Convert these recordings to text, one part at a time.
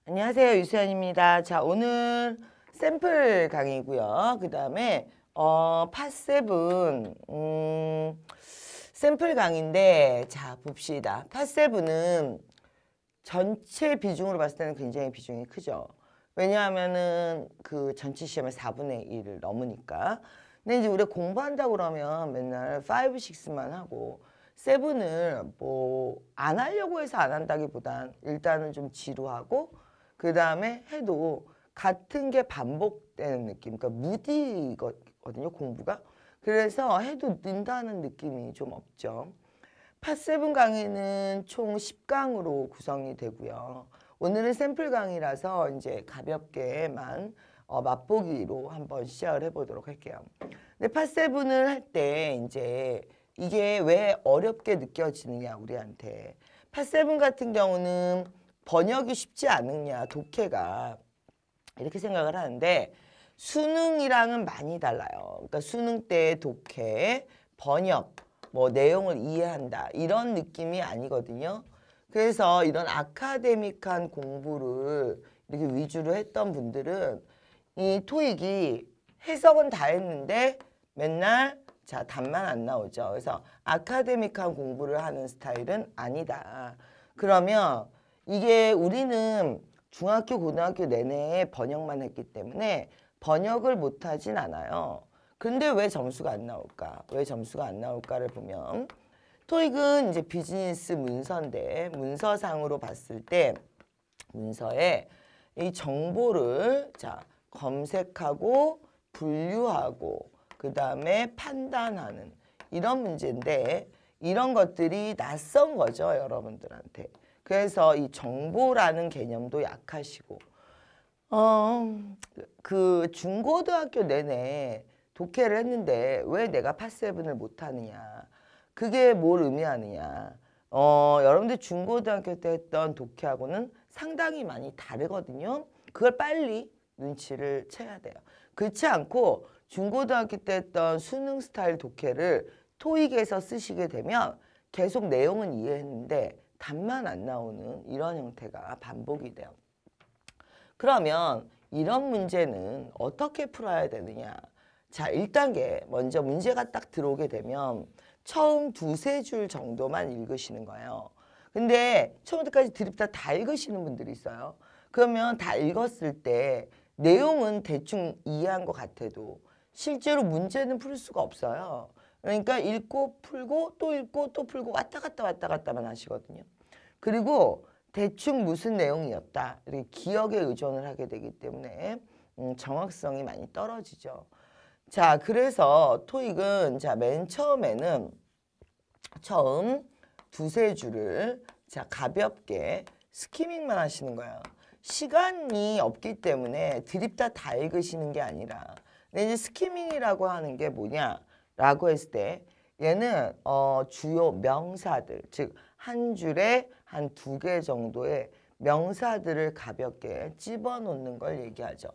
안녕하세요. 유수연입니다. 자, 오늘 샘플 강의고요. 그 다음에 파7 샘플 강의인데 자 봅시다. 파7은 전체 비중으로 봤을 때는 굉장히 비중이 크죠. 왜냐하면은 그 전체 시험의 4분의 1을 넘으니까. 근데 이제 우리가 공부한다고 그러면 맨날 5, 6만 하고 7을 뭐 안 하려고 해서 안 한다기보단 일단은 좀 지루하고 그 다음에 해도 같은 게 반복되는 느낌. 그러니까 무디거든요, 공부가. 그래서 해도 는다는 느낌이 좀 없죠. 파7 강의는 총 10강으로 구성이 되고요. 오늘은 샘플 강의라서 이제 가볍게만 맛보기로 한번 시작을 해보도록 할게요. 근데 파7을 할 때 이제 이게 왜 어렵게 느껴지느냐, 우리한테. 파7 같은 경우는 번역이 쉽지 않느냐, 독해가. 이렇게 생각을 하는데 수능이랑은 많이 달라요. 그러니까 수능 때 독해, 번역, 뭐 내용을 이해한다 이런 느낌이 아니거든요. 그래서 이런 아카데믹한 공부를 이렇게 위주로 했던 분들은 이 토익이 해석은 다 했는데 맨날 자 답만 안 나오죠. 그래서 아카데믹한 공부를 하는 스타일은 아니다. 그러면 이게 우리는 중학교, 고등학교 내내 번역만 했기 때문에 번역을 못하진 않아요. 근데 왜 점수가 안 나올까? 왜 점수가 안 나올까를 보면 토익은 이제 비즈니스 문서인데 문서상으로 봤을 때 문서에 이 정보를 자 검색하고 분류하고 그 다음에 판단하는 이런 문제인데 이런 것들이 낯선 거죠, 여러분들한테. 그래서 이 정보라는 개념도 약하시고 그 중고등학교 내내 독해를 했는데 왜 내가 파7을 못하느냐. 그게 뭘 의미하느냐. 여러분들 중고등학교 때 했던 독해하고는 상당히 많이 다르거든요. 그걸 빨리 눈치를 채야 돼요. 그렇지 않고 중고등학교 때 했던 수능 스타일 독해를 토익에서 쓰시게 되면 계속 내용은 이해했는데 답만 안 나오는 이런 형태가 반복이 돼요. 그러면 이런 문제는 어떻게 풀어야 되느냐. 자, 1단계 먼저 문제가 딱 들어오게 되면 처음 두세 줄 정도만 읽으시는 거예요. 근데 처음부터까지 드립다 다 읽으시는 분들이 있어요. 그러면 다 읽었을 때 내용은 대충 이해한 것 같아도 실제로 문제는 풀 수가 없어요. 그러니까 읽고 풀고 또 읽고 또 풀고 왔다 갔다만 하시거든요. 그리고 대충 무슨 내용이었다 이렇게 기억에 의존을 하게 되기 때문에 정확성이 많이 떨어지죠. 자, 그래서 토익은 자 맨 처음에는 처음 두세 줄을 자 가볍게 스키밍만 하시는 거예요. 시간이 없기 때문에 드립다 다 읽으시는 게 아니라 근데 이제 스키밍이라고 하는 게 뭐냐라고 했을 때 얘는 주요 명사들 즉 한 줄에 한 2개 정도의 명사들을 가볍게 집어넣는 걸 얘기하죠.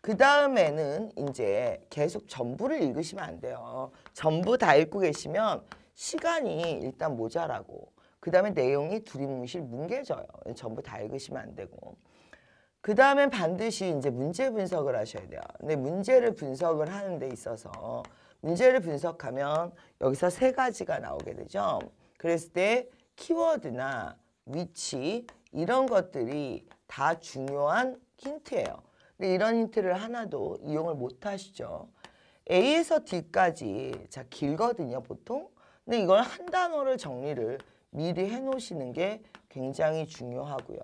그 다음에는 이제 계속 전부를 읽으시면 안 돼요. 전부 다 읽고 계시면 시간이 일단 모자라고 그 다음에 내용이 두리뭉실 뭉개져요. 전부 다 읽으시면 안 되고 그 다음엔 반드시 이제 문제 분석을 하셔야 돼요. 근데 문제를 분석을 하는 데 있어서 문제를 분석하면 여기서 3가지가 나오게 되죠. 그랬을 때 키워드나 위치 이런 것들이 다 중요한 힌트예요. 근데 이런 힌트를 하나도 이용을 못 하시죠. A에서 D까지 자 길거든요, 보통. 근데 이걸 한 단어를 정리를 미리 해 놓으시는 게 굉장히 중요하고요.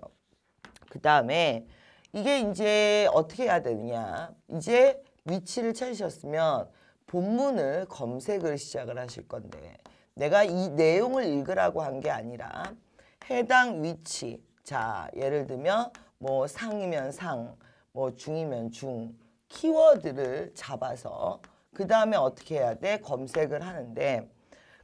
그 다음에 이게 이제 어떻게 해야 되느냐. 이제 위치를 찾으셨으면 본문을 검색을 시작을 하실 건데 내가 이 내용을 읽으라고 한 게 아니라 해당 위치 자 예를 들면 뭐 상이면 상, 뭐 중이면 중 키워드를 잡아서 그 다음에 어떻게 해야 돼? 검색을 하는데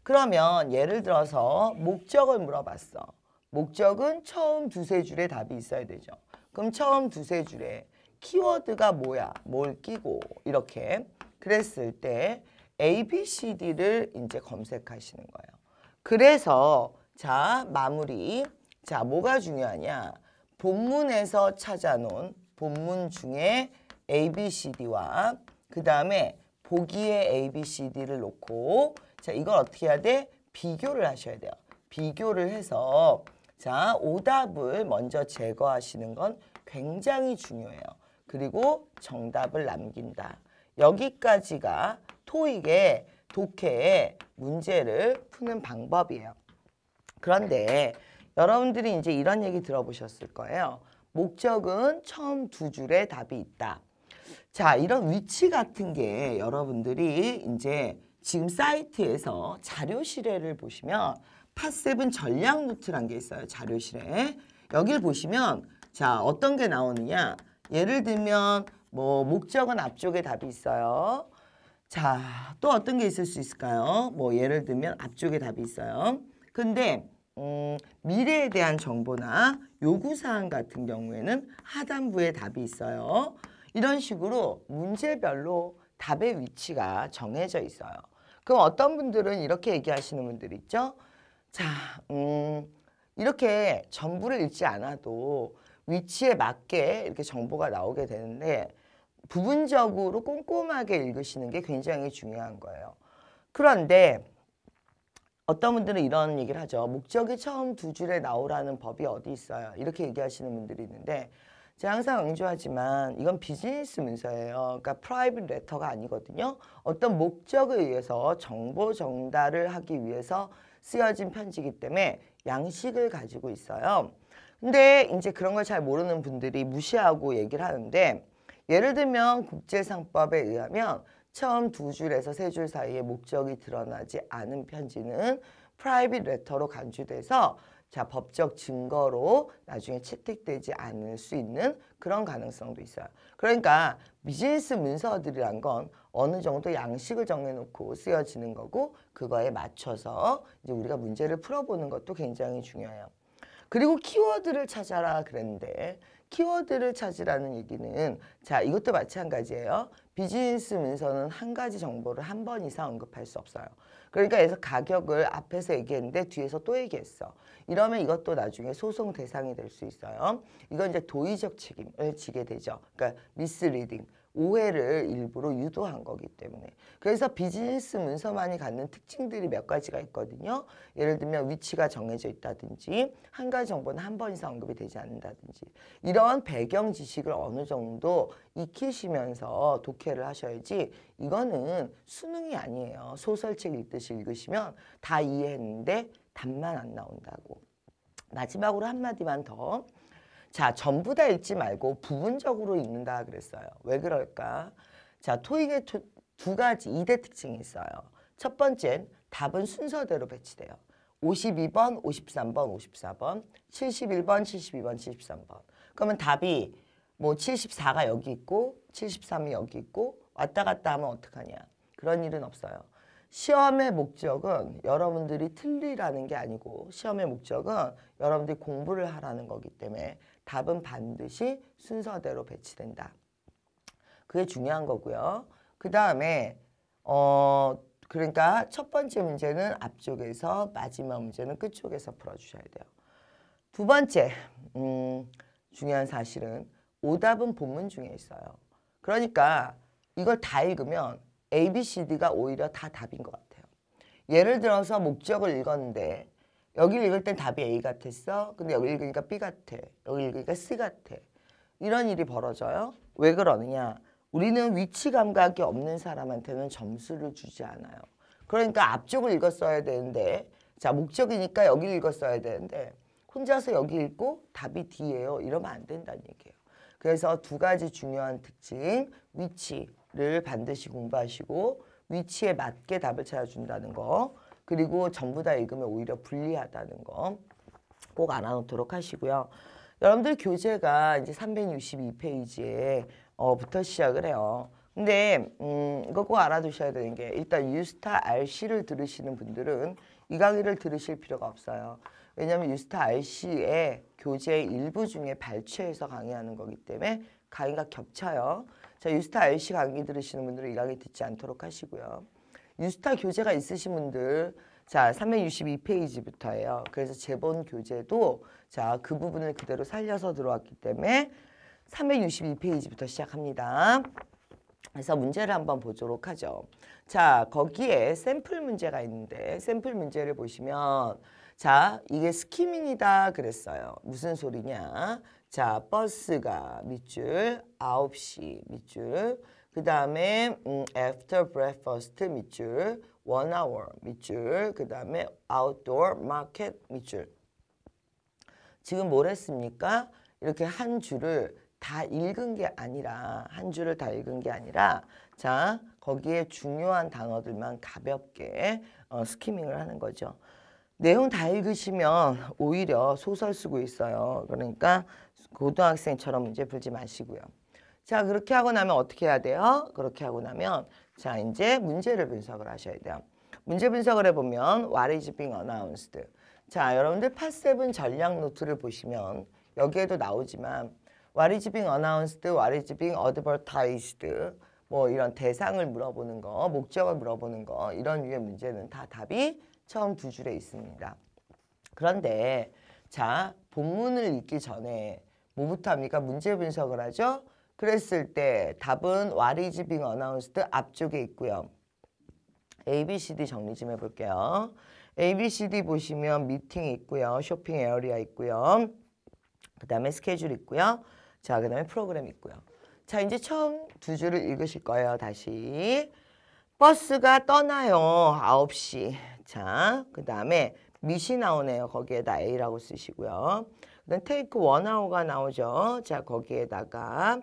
그러면 예를 들어서 목적을 물어봤어. 목적은 처음 두세 줄에 답이 있어야 되죠. 그럼 처음 두세 줄에 키워드가 뭐야? 뭘 끼고 이렇게 그랬을 때 A, B, C, D를 이제 검색하시는 거예요. 그래서 자 마무리 자 뭐가 중요하냐? 본문에서 찾아놓은 본문 중에 A, B, C, D와 그 다음에 보기에 A, B, C, D를 놓고 자 이걸 어떻게 해야 돼? 비교를 하셔야 돼요. 비교를 해서 자 오답을 먼저 제거하시는 건 굉장히 중요해요. 그리고 정답을 남긴다. 여기까지가 토익의 독해의 문제를 푸는 방법이에요. 그런데 여러분들이 이제 이런 얘기 들어보셨을 거예요. 목적은 처음 두 줄에 답이 있다. 자, 이런 위치 같은 게 여러분들이 이제 지금 사이트에서 자료실에를 보시면 팟7 전략 노트란 게 있어요. 자료실에. 여길 보시면 자, 어떤 게 나오느냐. 예를 들면 뭐 목적은 앞쪽에 답이 있어요. 자, 또 어떤 게 있을 수 있을까요? 뭐 예를 들면 앞쪽에 답이 있어요. 근데 미래에 대한 정보나 요구사항 같은 경우에는 하단부에 답이 있어요. 이런 식으로 문제별로 답의 위치가 정해져 있어요. 그럼 어떤 분들은 이렇게 얘기하시는 분들 있죠? 자, 이렇게 전부를 읽지 않아도 위치에 맞게 이렇게 정보가 나오게 되는데 부분적으로 꼼꼼하게 읽으시는 게 굉장히 중요한 거예요. 그런데 어떤 분들은 이런 얘기를 하죠. 목적이 처음 두 줄에 나오라는 법이 어디 있어요? 이렇게 얘기하시는 분들이 있는데 제가 항상 강조하지만 이건 비즈니스 문서예요. 그러니까 프라이빗 레터가 아니거든요. 어떤 목적에 의해서 정보 전달을 하기 위해서 쓰여진 편지이기 때문에 양식을 가지고 있어요. 근데 이제 그런 걸 잘 모르는 분들이 무시하고 얘기를 하는데 예를 들면 국제상법에 의하면 처음 두 줄에서 세 줄 사이에 목적이 드러나지 않은 편지는 프라이빗 레터로 간주돼서 자 법적 증거로 나중에 채택되지 않을 수 있는 그런 가능성도 있어요. 그러니까 비즈니스 문서들이란 건 어느 정도 양식을 정해놓고 쓰여지는 거고 그거에 맞춰서 이제 우리가 문제를 풀어보는 것도 굉장히 중요해요. 그리고 키워드를 찾아라 그랬는데 키워드를 찾으라는 얘기는 자 이것도 마찬가지예요. 비즈니스 문서는 한 가지 정보를 한 번 이상 언급할 수 없어요. 그러니까 그래서 가격을 앞에서 얘기했는데 뒤에서 또 얘기했어. 이러면 이것도 나중에 소송 대상이 될 수 있어요. 이건 이제 도의적 책임을 지게 되죠. 그러니까 미스리딩. 오해를 일부러 유도한 거기 때문에. 그래서 비즈니스 문서만이 갖는 특징들이 몇 가지가 있거든요. 예를 들면 위치가 정해져 있다든지 한 가지 정보는 한 번 이상 언급이 되지 않는다든지 이런 배경 지식을 어느 정도 익히시면서 독해를 하셔야지 이거는 수능이 아니에요. 소설책 읽듯이 읽으시면 다 이해했는데 답만 안 나온다고. 마지막으로 한마디만 더. 자, 전부 다 읽지 말고 부분적으로 읽는다 그랬어요. 왜 그럴까? 자, 토익에 두 가지 2대 특징이 있어요. 첫 번째는 답은 순서대로 배치돼요. 52번, 53번, 54번, 71번, 72번, 73번. 그러면 답이 뭐 74가 여기 있고 73이 여기 있고 왔다 갔다 하면 어떡하냐. 그런 일은 없어요. 시험의 목적은 여러분들이 틀리라는 게 아니고 시험의 목적은 여러분들이 공부를 하라는 거기 때문에 답은 반드시 순서대로 배치된다. 그게 중요한 거고요. 그 다음에 그러니까 첫 번째 문제는 앞쪽에서 마지막 문제는 끝쪽에서 풀어주셔야 돼요. 두 번째 중요한 사실은 오답은 본문 중에 있어요. 그러니까 이걸 다 읽으면 A, B, C, D가 오히려 다 답인 것 같아요. 예를 들어서 목적을 읽었는데 여기 읽을 땐 답이 A 같았어. 근데 여기 읽으니까 B 같아. 여기 읽으니까 C 같아. 이런 일이 벌어져요. 왜 그러느냐. 우리는 위치 감각이 없는 사람한테는 점수를 주지 않아요. 그러니까 앞쪽을 읽었어야 되는데 자 목적이니까 여기 읽었어야 되는데 혼자서 여기 읽고 답이 D예요. 이러면 안 된다는 얘기예요. 그래서 두 가지 중요한 특징, 위치를 반드시 공부하시고 위치에 맞게 답을 찾아준다는 거 그리고 전부 다 읽으면 오히려 불리하다는 거 꼭 알아놓도록 하시고요. 여러분들 교재가 이제 362페이지에 부터 시작을 해요. 근데 이거 꼭 알아두셔야 되는 게 일단 유스타 RC를 들으시는 분들은 이 강의를 들으실 필요가 없어요. 왜냐하면 유스타 RC의 교재 일부 중에 발췌해서 강의하는 거기 때문에 강의가 겹쳐요. 자, 유스타 RC 강의 들으시는 분들은 이 강의 듣지 않도록 하시고요. 유스타 교재가 있으신 분들 자, 362페이지부터예요. 그래서 제본 교재도 자, 그 부분을 그대로 살려서 들어왔기 때문에 362페이지부터 시작합니다. 그래서 문제를 한번 보도록 하죠. 자, 거기에 샘플 문제가 있는데 샘플 문제를 보시면 자, 이게 스키밍이다 그랬어요. 무슨 소리냐? 자, 버스가 밑줄 9시 밑줄 그 다음에 after breakfast 밑줄 1hour 밑줄 그 다음에 outdoor market 밑줄 지금 뭘 했습니까? 이렇게 한 줄을 다 읽은 게 아니라 한 줄을 다 읽은 게 아니라 자 거기에 중요한 단어들만 가볍게 스키밍을 하는 거죠. 내용 다 읽으시면 오히려 소설 쓰고 있어요. 그러니까 고등학생처럼 문제 풀지 마시고요. 자 그렇게 하고 나면 어떻게 해야 돼요? 그렇게 하고 나면 자 이제 문제를 분석을 하셔야 돼요. 문제 분석을 해보면 What is being announced? 자 여러분들 팟7 전략 노트를 보시면 여기에도 나오지만 What is being announced? What is being advertised? 뭐 이런 대상을 물어보는 거, 목적을 물어보는 거 이런 류의 문제는 다 답이 처음 두 줄에 있습니다. 그런데 자 본문을 읽기 전에 뭐부터 합니까? 문제 분석을 하죠. 그랬을 때 답은 What is being announced 앞쪽에 있고요. A, B, C, D 정리 좀 해볼게요. A, B, C, D 보시면 미팅이 있고요. 쇼핑 에어리아 있고요. 그 다음에 스케줄 있고요. 자, 그 다음에 프로그램 있고요. 자, 이제 처음 두 줄을 읽으실 거예요. 다시. 버스가 떠나요. 9시. 자, 그 다음에 밑이 나오네요. 거기에다 A라고 쓰시고요. 그 다음 take 1hour가 나오죠. 자, 거기에다가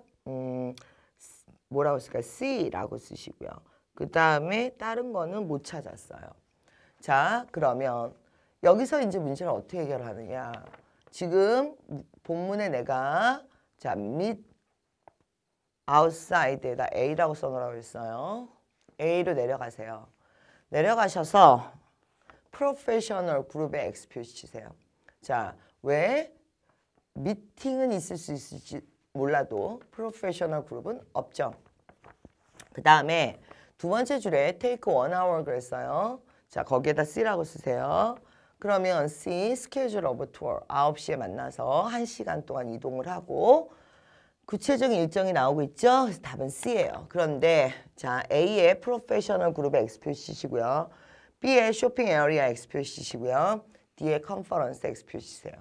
뭐라고 쓸까요? C라고 쓰시고요. 그 다음에 다른 거는 못 찾았어요. 자, 그러면 여기서 이제 문제를 어떻게 해결하느냐. 지금 본문에 내가 자, meet outside에다 A라고 써놓으라고 했어요. A로 내려가세요. 내려가셔서 프로페셔널 그룹에 execute 치세요. 자, 왜? 미팅은 있을 수 있을지 몰라도 프로페셔널 그룹은 없죠. 그 다음에 두 번째 줄에 take 1hour 그랬어요. 자, 거기에다 C라고 쓰세요. 그러면 C, schedule of tour. 9시에 만나서 1시간 동안 이동을 하고 구체적인 일정이 나오고 있죠? 그래서 답은 C예요. 그런데 자, A의 프로페셔널 그룹에 execute 치시고요. B의 쇼핑 에어리아 execute 치시고요. D의 컨퍼런스 execute 치세요.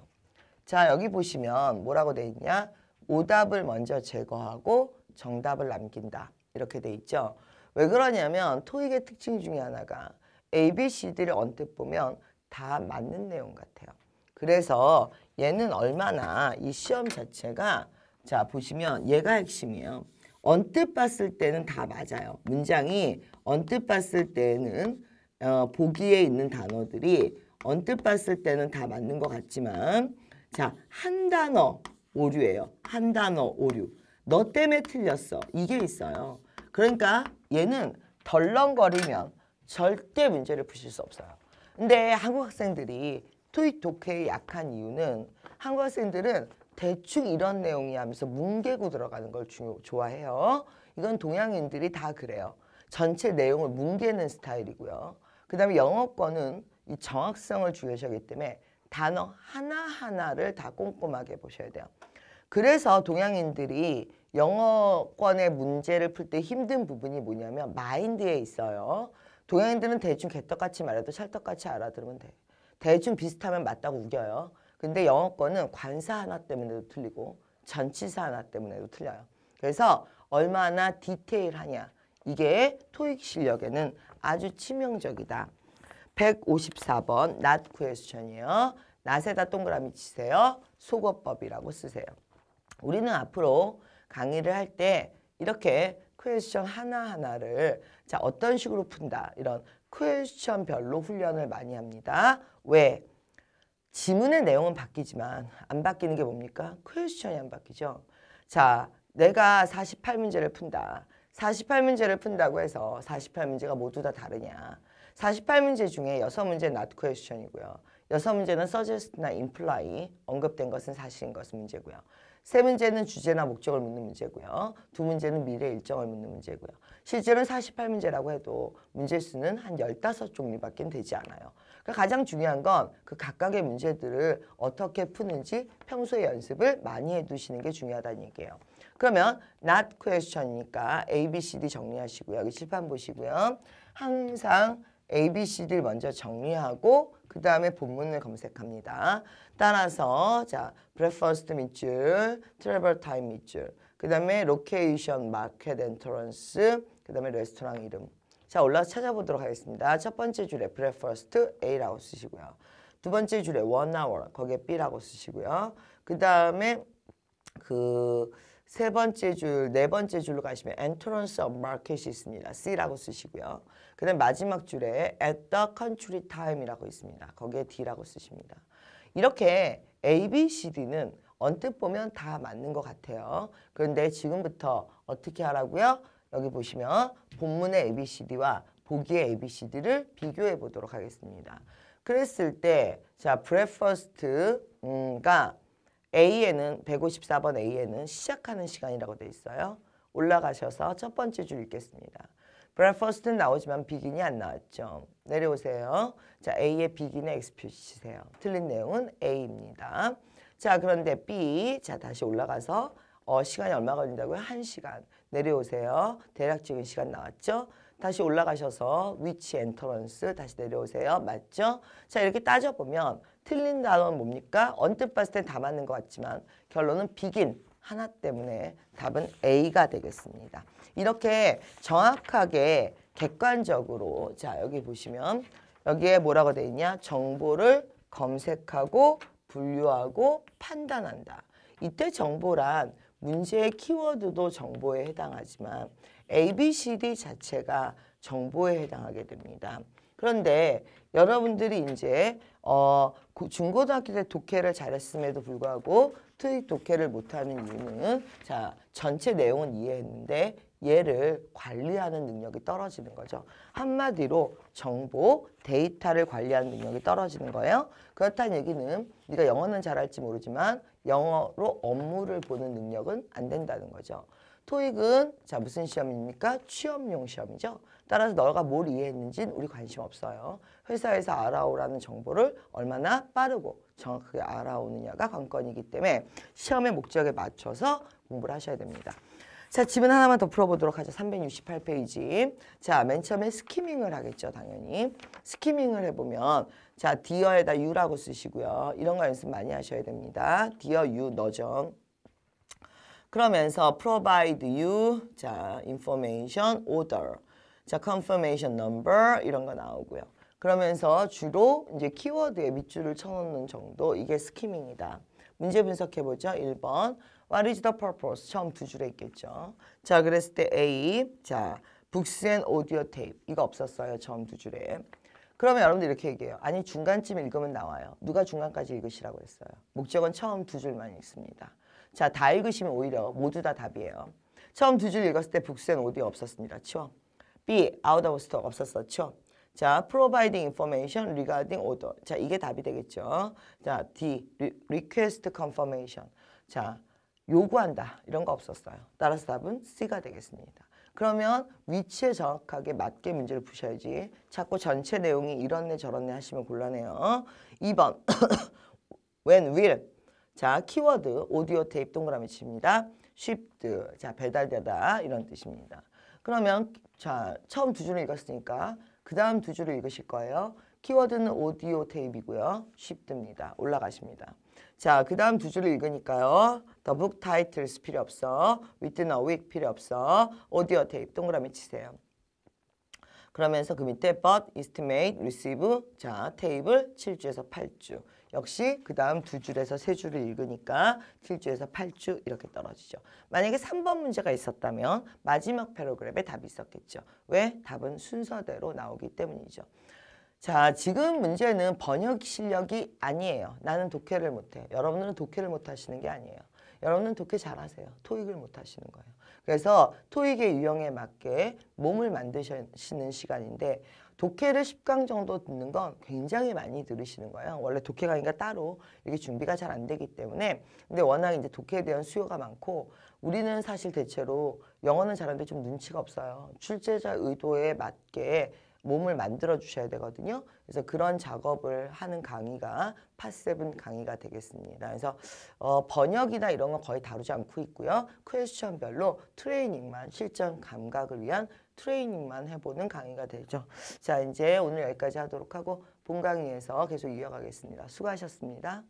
자, 여기 보시면 뭐라고 돼 있냐? 오답을 먼저 제거하고 정답을 남긴다. 이렇게 돼 있죠. 왜 그러냐면 토익의 특징 중에 하나가 A, B, C, D를 언뜻 보면 다 맞는 내용 같아요. 그래서 얘는 얼마나 이 시험 자체가 자 보시면 얘가 핵심이에요. 언뜻 봤을 때는 다 맞아요. 문장이 언뜻 봤을 때는 보기에 있는 단어들이 언뜻 봤을 때는 다 맞는 것 같지만 자, 한 단어 오류예요. 한 단어 오류. 너 때문에 틀렸어. 이게 있어요. 그러니까 얘는 덜렁거리면 절대 문제를 푸실 수 없어요. 근데 한국 학생들이 토익 독해에 약한 이유는 한국 학생들은 대충 이런 내용이 하면서 뭉개고 들어가는 걸 좋아해요. 이건 동양인들이 다 그래요. 전체 내용을 뭉개는 스타일이고요. 그 다음에 영어권은 이 정확성을 중요시하기 때문에 단어 하나하나를 다 꼼꼼하게 보셔야 돼요. 그래서 동양인들이 영어권의 문제를 풀 때 힘든 부분이 뭐냐면 마인드에 있어요. 동양인들은 대충 개떡같이 말해도 찰떡같이 알아들으면 돼. 대충 비슷하면 맞다고 우겨요. 근데 영어권은 관사 하나 때문에도 틀리고 전치사 하나 때문에도 틀려요. 그래서 얼마나 디테일하냐. 이게 토익 실력에는 아주 치명적이다. 154번 not question이에요. not에다 동그라미 치세요. 속어법이라고 쓰세요. 우리는 앞으로 강의를 할 때 이렇게 퀘스천 하나하나를 자 어떤 식으로 푼다. 이런 퀘스천별로 훈련을 많이 합니다. 왜? 지문의 내용은 바뀌지만 안 바뀌는 게 뭡니까? 퀘스천이 안 바뀌죠. 자, 내가 48문제를 푼다. 48문제를 푼다고 해서 48문제가 모두 다 다르냐. 48문제 중에 6문제는 not question이고요. 6문제는 suggest나 imply, 언급된 것은 사실인 것은 문제고요. 3문제는 주제나 목적을 묻는 문제고요. 2문제는 미래 일정을 묻는 문제고요. 실제로는 48문제라고 해도 문제 수는 한 15종류밖에 되지 않아요. 그러니까 가장 중요한 건 그 각각의 문제들을 어떻게 푸는지 평소에 연습을 많이 해두시는 게 중요하다는 얘기예요. 그러면 not question이니까 A, B, C, D 정리하시고요. 여기 칠판 보시고요. 항상 A, B, C, D를 먼저 정리하고 그 다음에 본문을 검색합니다. 따라서 자 breakfast 밑줄, travel time 밑줄, 그 다음에 location, market entrance, 그 다음에 레스토랑 이름. 자 올라서 찾아보도록 하겠습니다. 첫 번째 줄에 breakfast A라고 쓰시고요. 두 번째 줄에 1hour 거기에 B라고 쓰시고요. 그 다음에 그 세 번째 줄, 네 번째 줄로 가시면 entrance of market이 있습니다. C라고 쓰시고요. 그 다음 마지막 줄에 at the country time이라고 있습니다. 거기에 D라고 쓰십니다. 이렇게 A, B, C, D는 언뜻 보면 다 맞는 것 같아요. 그런데 지금부터 어떻게 하라고요? 여기 보시면 본문의 A, B, C, D와 보기의 A, B, C, D를 비교해 보도록 하겠습니다. 그랬을 때 자 breakfast가 A에는 154번 A에는 시작하는 시간이라고 되어 있어요. 올라가셔서 첫 번째 줄 읽겠습니다. breakfast는 나오지만 begin이 안 나왔죠. 내려오세요. 자 A의 begin에 X 표시세요. 틀린 내용은 A입니다. 자 그런데 B 자 다시 올라가서 시간이 얼마 걸린다고요? 1시간. 내려오세요. 대략적인 시간 나왔죠? 다시 올라가셔서 which entrance 다시 내려오세요. 맞죠? 자 이렇게 따져보면 틀린 단어는 뭡니까? 언뜻 봤을 때 다 맞는 것 같지만 결론은 begin 하나 때문에 답은 A가 되겠습니다. 이렇게 정확하게 객관적으로 자 여기 보시면 여기에 뭐라고 되어 있냐? 정보를 검색하고 분류하고 판단한다. 이때 정보란 문제의 키워드도 정보에 해당하지만 A, B, C, D 자체가 정보에 해당하게 됩니다. 그런데 여러분들이 이제 중고등학교 때 독해를 잘했음에도 불구하고 토익 독해를 못하는 이유는 자 전체 내용은 이해했는데 얘를 관리하는 능력이 떨어지는 거죠. 한마디로 정보, 데이터를 관리하는 능력이 떨어지는 거예요. 그렇다는 얘기는 네가 영어는 잘할지 모르지만 영어로 업무를 보는 능력은 안 된다는 거죠. 토익은 자 무슨 시험입니까? 취업용 시험이죠. 따라서 너가 뭘 이해했는지는 우리 관심 없어요. 회사에서 알아오라는 정보를 얼마나 빠르고 정확하게 알아오느냐가 관건이기 때문에 시험의 목적에 맞춰서 공부를 하셔야 됩니다. 자, 지문 하나만 더 풀어보도록 하죠. 368페이지. 자, 맨 처음에 스키밍을 하겠죠, 당연히. 스키밍을 해보면 자, dear에다 you라고 쓰시고요. 이런 거 연습 많이 하셔야 됩니다. dear you, 너죠. 그러면서 provide you, 자, information, order, 자, confirmation number 이런 거 나오고요. 그러면서 주로 이제 키워드에 밑줄을 쳐놓는 정도 이게 스키밍이다. 문제 분석해보죠. 1번 What is the purpose? 처음 두 줄에 있겠죠. 자, 그랬을 때 A, 자, books and audio tape 이거 없었어요. 처음 두 줄에. 그러면 여러분들 이렇게 얘기해요. 아니 중간쯤 읽으면 나와요. 누가 중간까지 읽으시라고 했어요. 목적은 처음 두 줄만 읽습니다. 자, 다 읽으시면 오히려 모두 다 답이에요. 처음 두 줄 읽었을 때 books and audio 없었습니다. 치워. B, out of stock 없었어. 자, providing information regarding order. 자, 이게 답이 되겠죠. 자, D, request confirmation. 자, 요구한다. 이런 거 없었어요. 따라서 답은 C가 되겠습니다. 그러면 위치에 정확하게 맞게 문제를 푸셔야지. 자꾸 전체 내용이 이렇네 저렇네 하시면 곤란해요. 2번, when will. 자, 키워드, 오디오 테이프 동그라미 칩니다. shipped. 자, 배달되다. 이런 뜻입니다. 그러면 자 처음 두 줄을 읽었으니까 그 다음 두 줄을 읽으실 거예요. 키워드는 오디오 테이프이고요. shipped입니다. 올라가십니다. 자, 그 다음 두 줄을 읽으니까요. The book titles 필요 없어. within a week 필요 없어. 오디오 테이프 동그라미 치세요. 그러면서 그 밑에 but, estimate, receive, 자 테이블 7주에서 8주. 역시 그 다음 두 줄에서 세 줄을 읽으니까 7주에서 8주 이렇게 떨어지죠. 만약에 3번 문제가 있었다면 마지막 패러그랩에 답이 있었겠죠. 왜? 답은 순서대로 나오기 때문이죠. 자, 지금 문제는 번역 실력이 아니에요. 나는 독해를 못해. 여러분들은 독해를 못하시는 게 아니에요. 여러분은 독해 잘하세요. 토익을 못하시는 거예요. 그래서 토익의 유형에 맞게 몸을 만드시는 시간인데 독해를 10강 정도 듣는 건 굉장히 많이 들으시는 거예요. 원래 독해 강의가 따로 이게 준비가 잘 안 되기 때문에 근데 워낙 이제 독해에 대한 수요가 많고 우리는 사실 대체로 영어는 잘하는데 좀 눈치가 없어요. 출제자 의도에 맞게 몸을 만들어 주셔야 되거든요. 그래서 그런 작업을 하는 강의가 팟7 강의가 되겠습니다. 그래서 번역이나 이런 건 거의 다루지 않고 있고요. 퀘스천별로 트레이닝만, 실전 감각을 위한 트레이닝만 해보는 강의가 되죠. 자, 이제 오늘 여기까지 하도록 하고 본 강의에서 계속 이어가겠습니다. 수고하셨습니다.